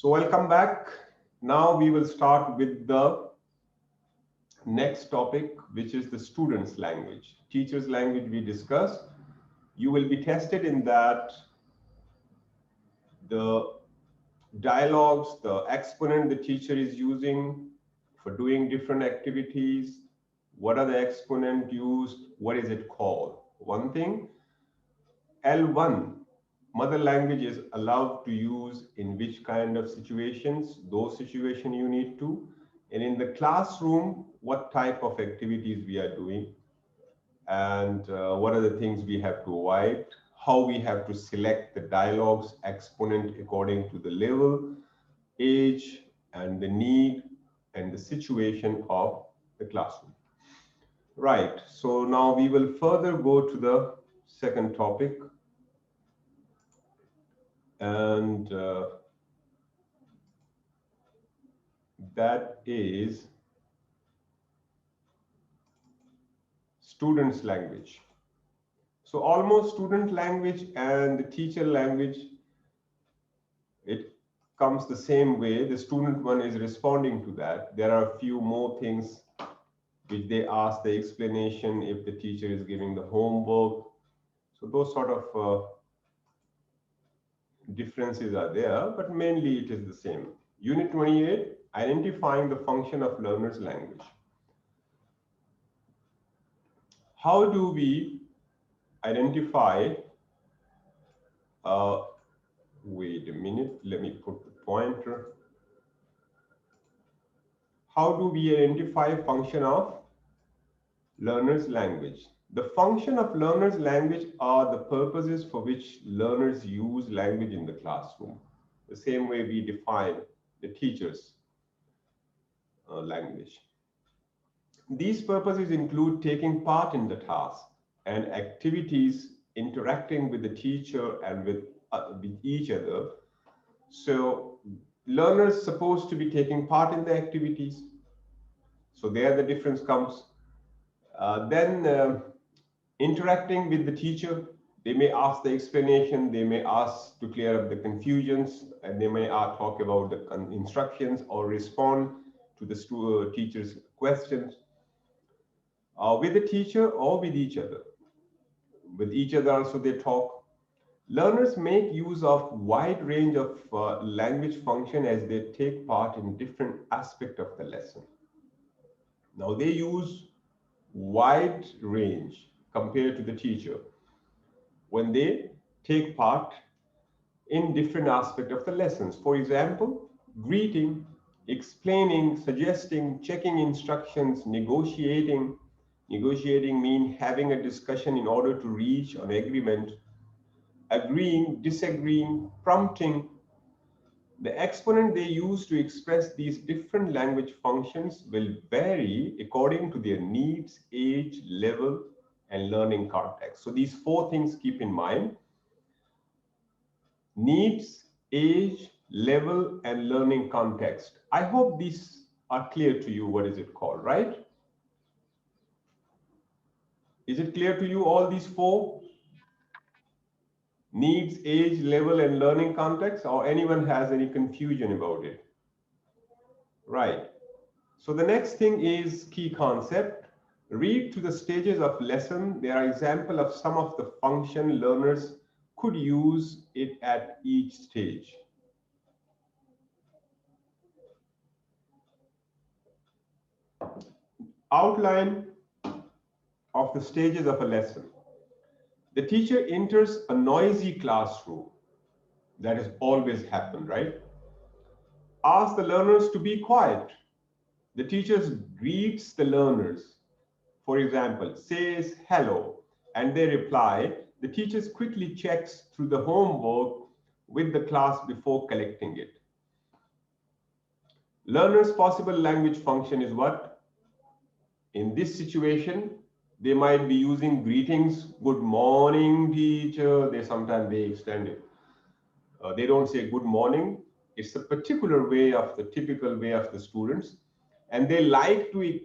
So welcome back. Now we will start with the next topic, which is the student's language. Teacher's language we discussed. You will be tested in that the dialogues, the exponent the teacher is using for doing different activities, what are the exponent used, what is it called. One thing, L1, mother language is allowed to use in which kind of situations, those situations you need to, and in the classroom, what type of activities we are doing, and what are the things we have to avoid, how we have to select the dialogues exponent according to the level, age, and the need and the situation of the classroom. Right, so now we will further go to the second topic, and that is student's language. So almost student language and the teacher language, it comes the same way. The student one is responding to that. There are a few more things which they ask the explanation if the teacher is giving the homework. So those sort of differences are there, but mainly it is the same. Unit 28, identifying the function of learner's language. How do we identify, wait a minute, let me put the pointer. How do we identify function of learner's language? The function of learner's language are the purposes for which learners use language in the classroom. The same way we define the teacher's language. These purposes include taking part in the task and activities, interacting with the teacher and with each other. So learners supposed to be taking part in the activities. So there the difference comes. Then interacting with the teacher, they may ask the explanation, they may ask to clear up the confusions, and they may talk about the instructions or respond to the teacher's questions. With the teacher or with each other. With each other also they talk. Learners make use of wide range of language function as they take part in different aspects of the lesson. Now they use wide range compared to the teacher when they take part in different aspects of the lessons. For example, greeting, explaining, suggesting, checking instructions, negotiating. Negotiating means having a discussion in order to reach an agreement, agreeing, disagreeing, prompting. The exponent they use to express these different language functions will vary according to their needs, age, level, and learning context. So these four things keep in mind: needs, age, level, and learning context. I hope these are clear to you. What is it called, right? Is it clear to you, all these four? Needs, age, level, and learning context, or anyone has any confusion about it? Right. So the next thing is key concept. Read to the stages of lesson. There are examples of some of the function learners could use it at each stage. Outline of the stages of a lesson. The teacher enters a noisy classroom. That has always happened, right? Asks the learners to be quiet. The teacher greets the learners. For example, says hello, and they reply. The teacher quickly checks through the homework with the class before collecting it. Learners' possible language function is what? In this situation, they might be using greetings. Good morning, teacher. Sometimes they extend it. They don't say good morning. It's a particular way of the typical way of the students. And they like to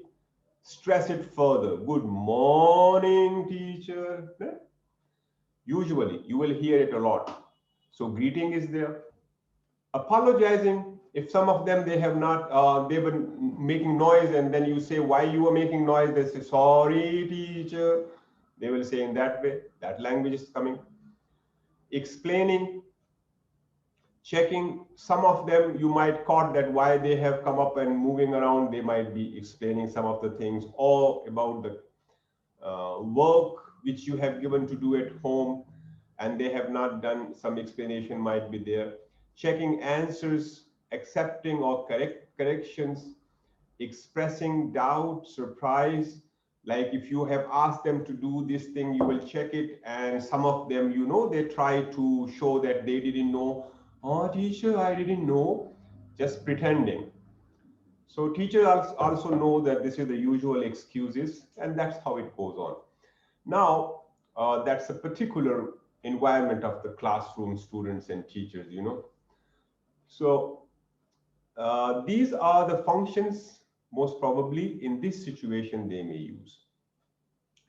stress it further. Good morning, teacher. Usually, you will hear it a lot. So greeting is there. Apologizing if some of them they have not they were making noise, and then you say why you were making noise, they say sorry teacher, they will say in that way. That language is coming. Explaining, checking, some of them you might caught that why they have come up and moving around, they might be explaining some of the things or about the work which you have given to do at home and they have not done, some explanation might be there. Checking answers, accepting or corrections, expressing doubt, surprise. Like if you have asked them to do this thing, you will check it, and some of them, you know, they try to show that they didn't know. Oh, teacher, I didn't know, just pretending. So teachers also know that this is the usual excuses, and that's how it goes on. Now, that's a particular environment of the classroom, students and teachers, you know. So these are the functions most probably in this situation they may use.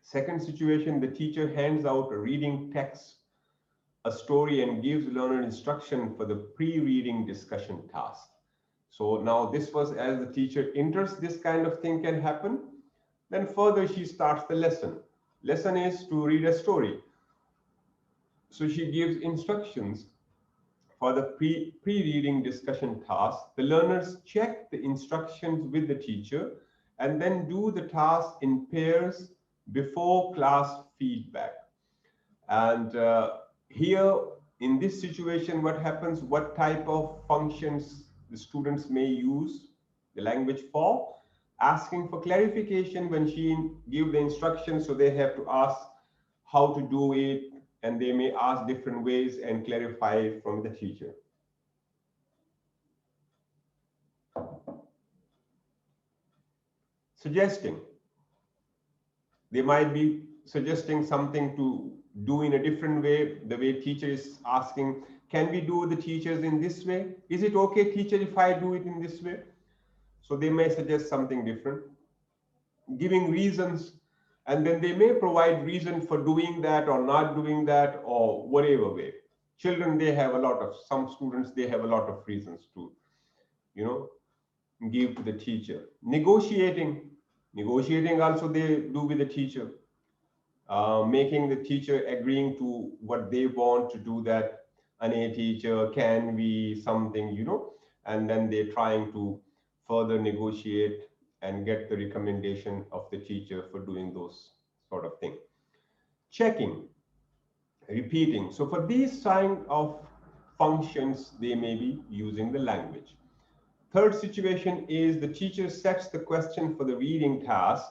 Second situation, the teacher hands out a reading text, a story, and gives learner instruction for the pre-reading discussion task. So now this was as the teacher enters, this kind of thing can happen. Then further she starts the lesson. Lesson is to read a story. So she gives instructions for the pre-reading discussion task. The learners check the instructions with the teacher and then do the task in pairs before class feedback. And here in this situation, what happens, what type of functions the students may use the language for? Asking for clarification when she give the instructions, so they have to ask how to do it, and they may ask different ways and clarify from the teacher. Suggesting. They might be suggesting something to do in a different way. The way teacher is asking, can we do the teachers in this way? Is it okay, teacher, if I do it in this way? So they may suggest something different. Giving reasons, and then they may provide reason for doing that or not doing that or whatever way. Children, they have a lot of, some students, they have a lot of reasons to, you know, give to the teacher. Negotiating also they do with the teacher. Making the teacher agreeing to what they want to do, that, and a teacher, can we something, you know, and then they're trying to further negotiate and get the recommendation of the teacher for doing those sort of thing. Checking, repeating. So for these kind of functions, they may be using the language. Third situation is the teacher sets the question for the reading task.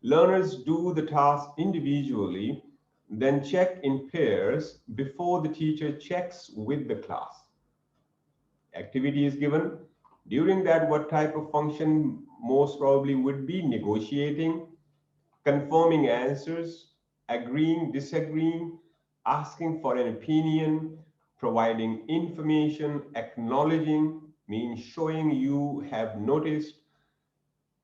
Learners do the task individually, then check in pairs before the teacher checks with the class. Activity is given. During that, what type of function most probably would be? Negotiating, confirming answers, agreeing, disagreeing, asking for an opinion, providing information, acknowledging, means showing you have noticed.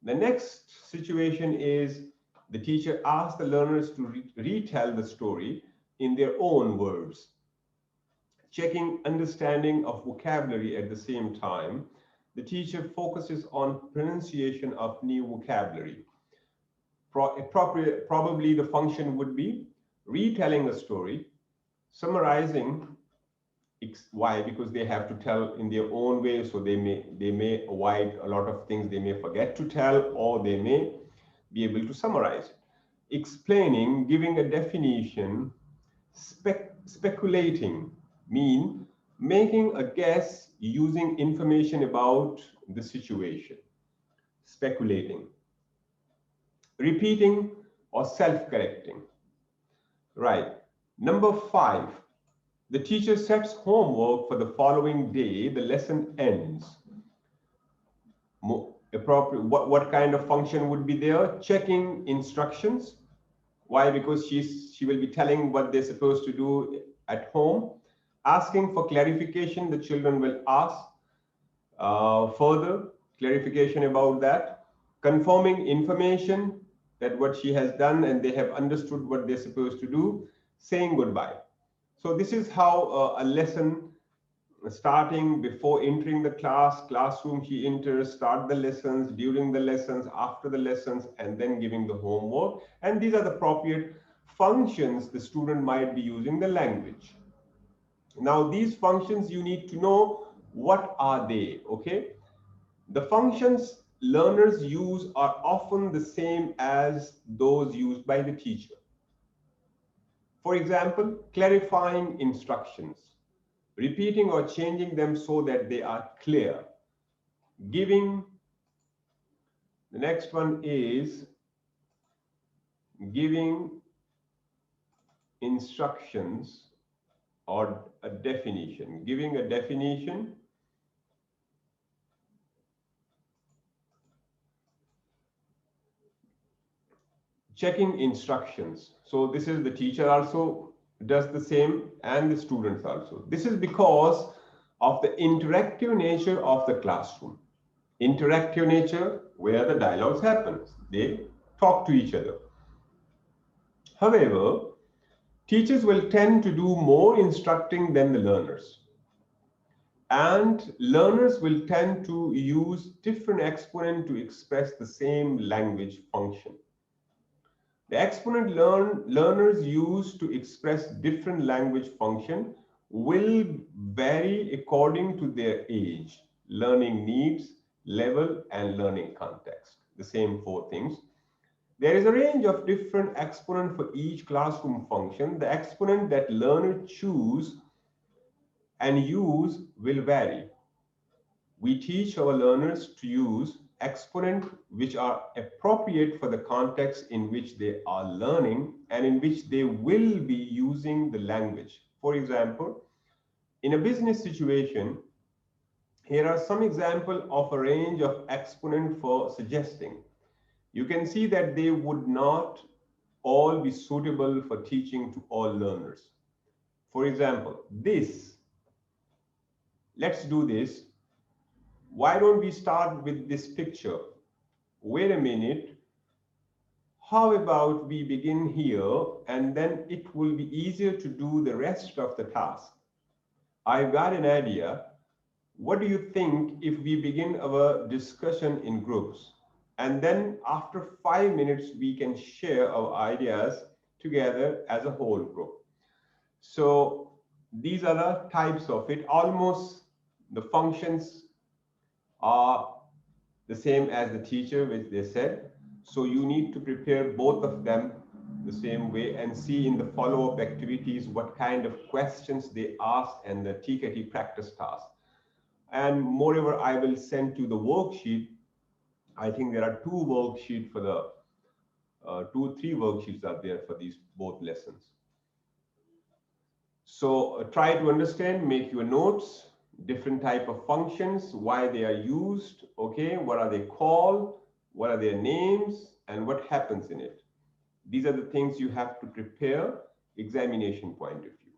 The next situation is the teacher asks the learners to retell the story in their own words. Checking understanding of vocabulary at the same time. The teacher focuses on pronunciation of new vocabulary. Probably the function would be retelling a story, summarizing. Why? Because they have to tell in their own way, so they may avoid a lot of things. They may forget to tell, or they may be able to summarize it. Explaining, giving a definition. Speculating, mean making a guess using information about the situation. Speculating. Repeating or self-correcting. Right. Number 5. The teacher sets homework for the following day. The lesson ends. Appropriate. What kind of function would be there? Checking instructions. Why? Because she will be telling what they're supposed to do at home. Asking for clarification. The children will ask further clarification about that. Confirming information that what she has done and they have understood what they're supposed to do. Saying goodbye. So this is how a lesson starting before entering the classroom, he enters, start the lessons, during the lessons, after the lessons, and then giving the homework. And these are the appropriate functions the student might be using the language. Now, these functions, you need to know what are they, okay? The functions learners use are often the same as those used by the teacher. For example, clarifying instructions, repeating or changing them so that they are clear, giving, the next one is giving instructions or a definition, giving a definition, checking instructions. So this is the teacher also does the same and the students also. This is because of the interactive nature of the classroom. Interactive nature where the dialogues happens. They talk to each other. However, teachers will tend to do more instructing than the learners. And learners will tend to use different exponent to express the same language function. The exponent learners use to express different language function will vary according to their age, learning needs, level, and learning context. The same four things. There is a range of different exponent for each classroom function. The exponent that learners choose and use will vary. We teach our learners to use exponents which are appropriate for the context in which they are learning and in which they will be using the language. For example, in a business situation, here are some examples of a range of exponents for suggesting. You can see that they would not all be suitable for teaching to all learners. For example, this, let's do this. Why don't we start with this picture? Wait a minute. How about we begin here and then it will be easier to do the rest of the task. I've got an idea. What do you think if we begin our discussion in groups? And then after 5 minutes, we can share our ideas together as a whole group. So these are the types of it. Almost the functions are the same as the teacher, which they said. So you need to prepare both of them the same way and see in the follow-up activities what kind of questions they ask and the TKT practice task. And moreover, I will send you the worksheet. I think there are two worksheets for the, 3 worksheets are there for these both lessons. So try to understand, make your notes, different type of functions, why they are used, okay, what are they called, what are their names, and what happens in it. These are the things you have to prepare examination point of view.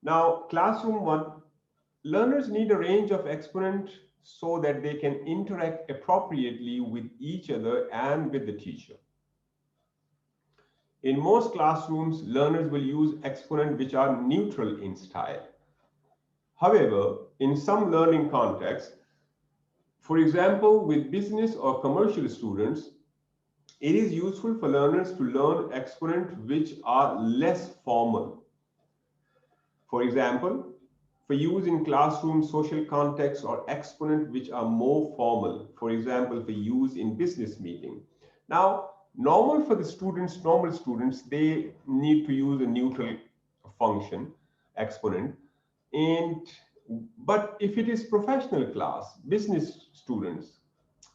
Now, classroom 1, learners need a range of exponents so that they can interact appropriately with each other and with the teacher. In most classrooms, learners will use exponents which are neutral in style. However, in some learning contexts, for example, with business or commercial students, it is useful for learners to learn exponents which are less formal. For example, for use in classroom, social context, or exponents which are more formal. For example, for use in business meeting. Now, normal students, they need to use a neutral function, exponent. But if it is professional class, business students,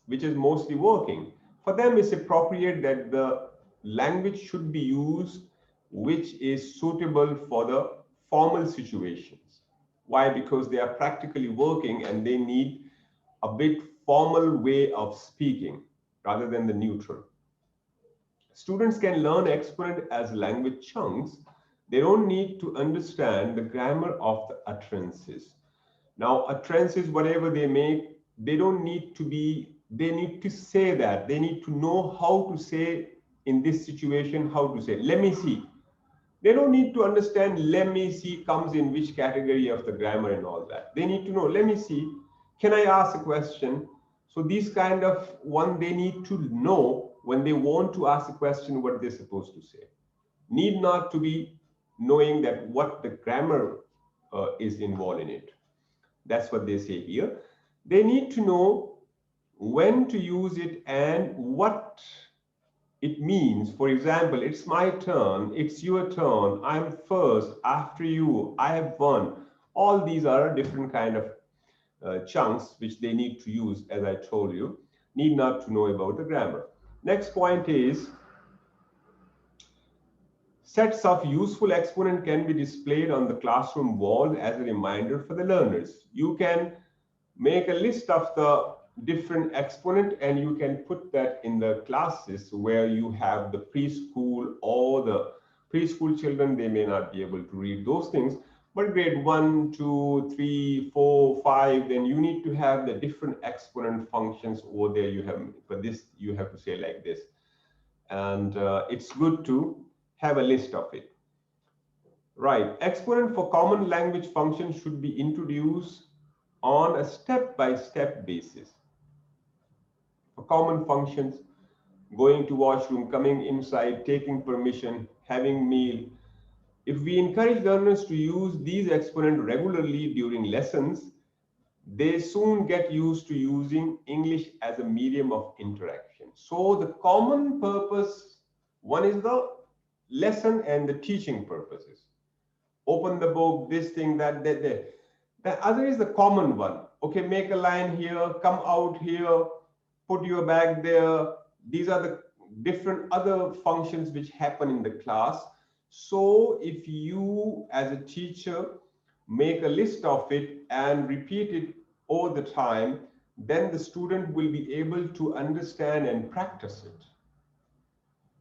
which is mostly working, for them it's appropriate that the language should be used which is suitable for the formal situations. Why? Because they are practically working and they need a bit formal way of speaking rather than the neutral. Students can learn exponent as language chunks. They don't need to understand the grammar of the utterances. Now, utterances, whatever they make, they don't need to be, they need to say that. They need to know how to say in this situation, how to say. Let me see. They don't need to understand let me see comes in which category of the grammar and all that. They need to know, let me see, can I ask a question? So these kind of one, they need to know when they want to ask a question what they're supposed to say. Need not to be knowing that what the grammar is involved in it. That's what they say here. They need to know when to use it and what it means. For example, it's my turn, it's your turn, I'm first, after you, I have won. All these are different kind of chunks which they need to use, as I told you. Need not to know about the grammar. Next point is sets of useful exponent can be displayed on the classroom wall as a reminder for the learners. You can make a list of the different exponent and you can put that in the classes where you have the preschool or the preschool children. They may not be able to read those things, but grade 1, 2, 3, 4, 5, then you need to have the different exponent functions over there. You have, for this you have to say like this, and it's good to have a list of it. Right, exponent for common language functions should be introduced on a step-by-step basis. For common functions, going to washroom, coming inside, taking permission, having meal. If we encourage learners to use these exponents regularly during lessons, they soon get used to using English as a medium of interaction. So the common purpose, one is the lesson and the teaching purposes. Open the book, this thing, that. The other is the common one. Okay, make a line here, come out here, put your bag there. These are the different other functions which happen in the class. So if you as a teacher make a list of it and repeat it all the time, then the student will be able to understand and practice it.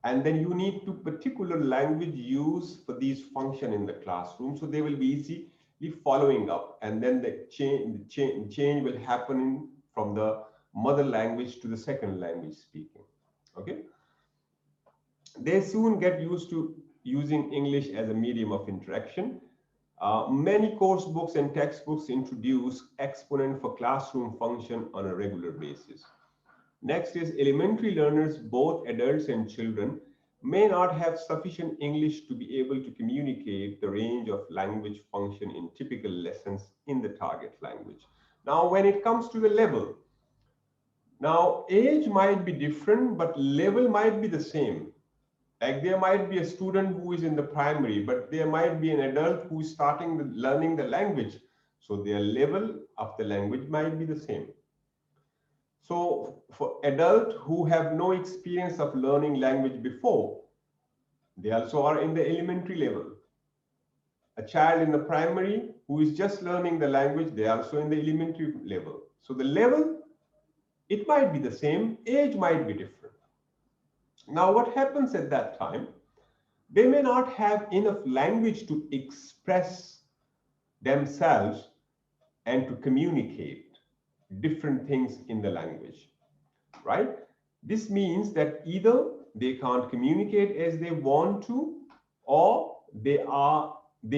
And then you need to particular language use for these function in the classroom, so they will be easily following up, and then the change will happen from the mother language to the second language speaking. Okay, they soon get used to using English as a medium of interaction. Many course books and textbooks introduce exponent for classroom function on a regular basis. Next is elementary learners, both adults and children, may not have sufficient English to be able to communicate the range of language function in typical lessons in the target language. Now, when it comes to the level, now age might be different, but level might be the same. Like there might be a student who is in the primary, but there might be an adult who is starting learning the language. So their level of the language might be the same. So for adults who have no experience of learning language before, they also are in the elementary level. A child in the primary who is just learning the language, they are also in the elementary level. So the level, it might be the same, age might be different. Now what happens at that time? They may not have enough language to express themselves and to communicate different things in the language, right? This means that either they can't communicate as they want to, or they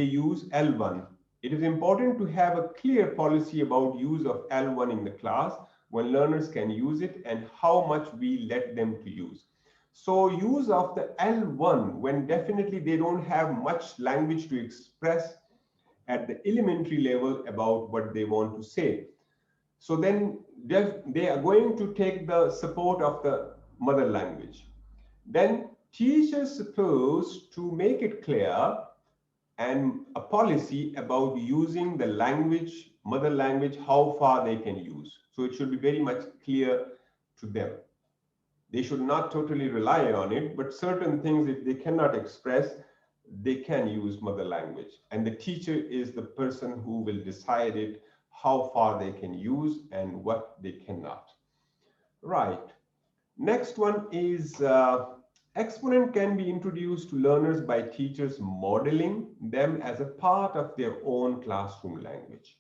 use L1. It is important to have a clear policy about use of L1 in the class, when learners can use it and how much we let them to use. So use of the L1 when definitely they don't have much language to express at the elementary level about what they want to say. So then they are going to take the support of the mother language. Then teachers supposed to make it clear and a policy about using the language, mother language, how far they can use. So it should be very much clear to them. They should not totally rely on it, but certain things, if they cannot express, they can use mother language. And the teacher is the person who will decide it, how far they can use and what they cannot. Right. Next one is exponent can be introduced to learners by teachers modeling them as a part of their own classroom language.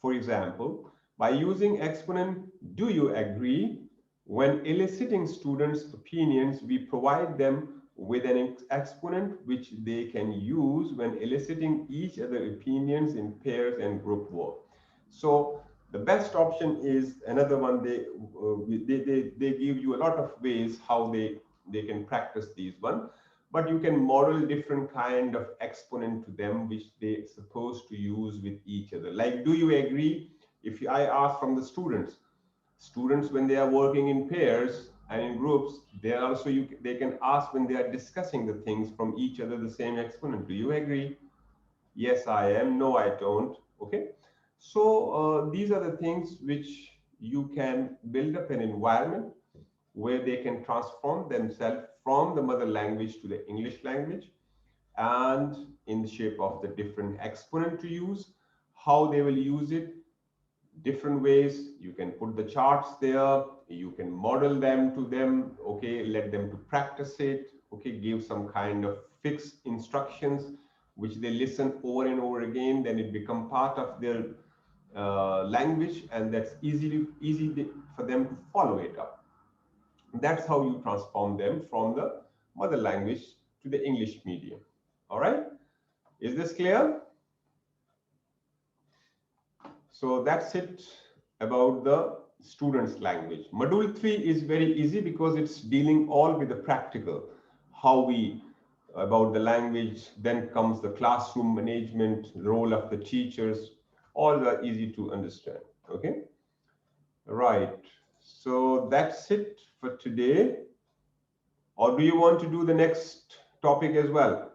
For example, by using exponent, do you agree? When eliciting students' opinions, we provide them with an exponent which they can use when eliciting each other opinions in pairs and group work. So the best option is another one. They give you a lot of ways how they can practice these one, but you can model different kind of exponent to them which they supposed to use with each other. Like, do you agree if I ask from the students when they are working in pairs and in groups, they are also they can ask when they are discussing the things from each other the same exponent. Do you agree? Yes, I am. No, I don't. Okay. So these are the things which you can build up an environment where they can transform themselves from the mother language to the English language, and in the shape of the different exponent to use, how they will use it, different ways. You can put the charts there, you can model them to them, okay, let them to practice it, okay, give some kind of fixed instructions which they listen over and over again, then it become part of their language, and that's easy for them to follow it up. That's how you transform them from the mother language to the English medium. All right, is this clear? So that's it about the students language. Module 3 is very easy because it's dealing all with the practical, how we about the language. Then comes the classroom management, role of the teachers. All are easy to understand. Okay, right. So that's it for today. Or do you want to do the next topic as well?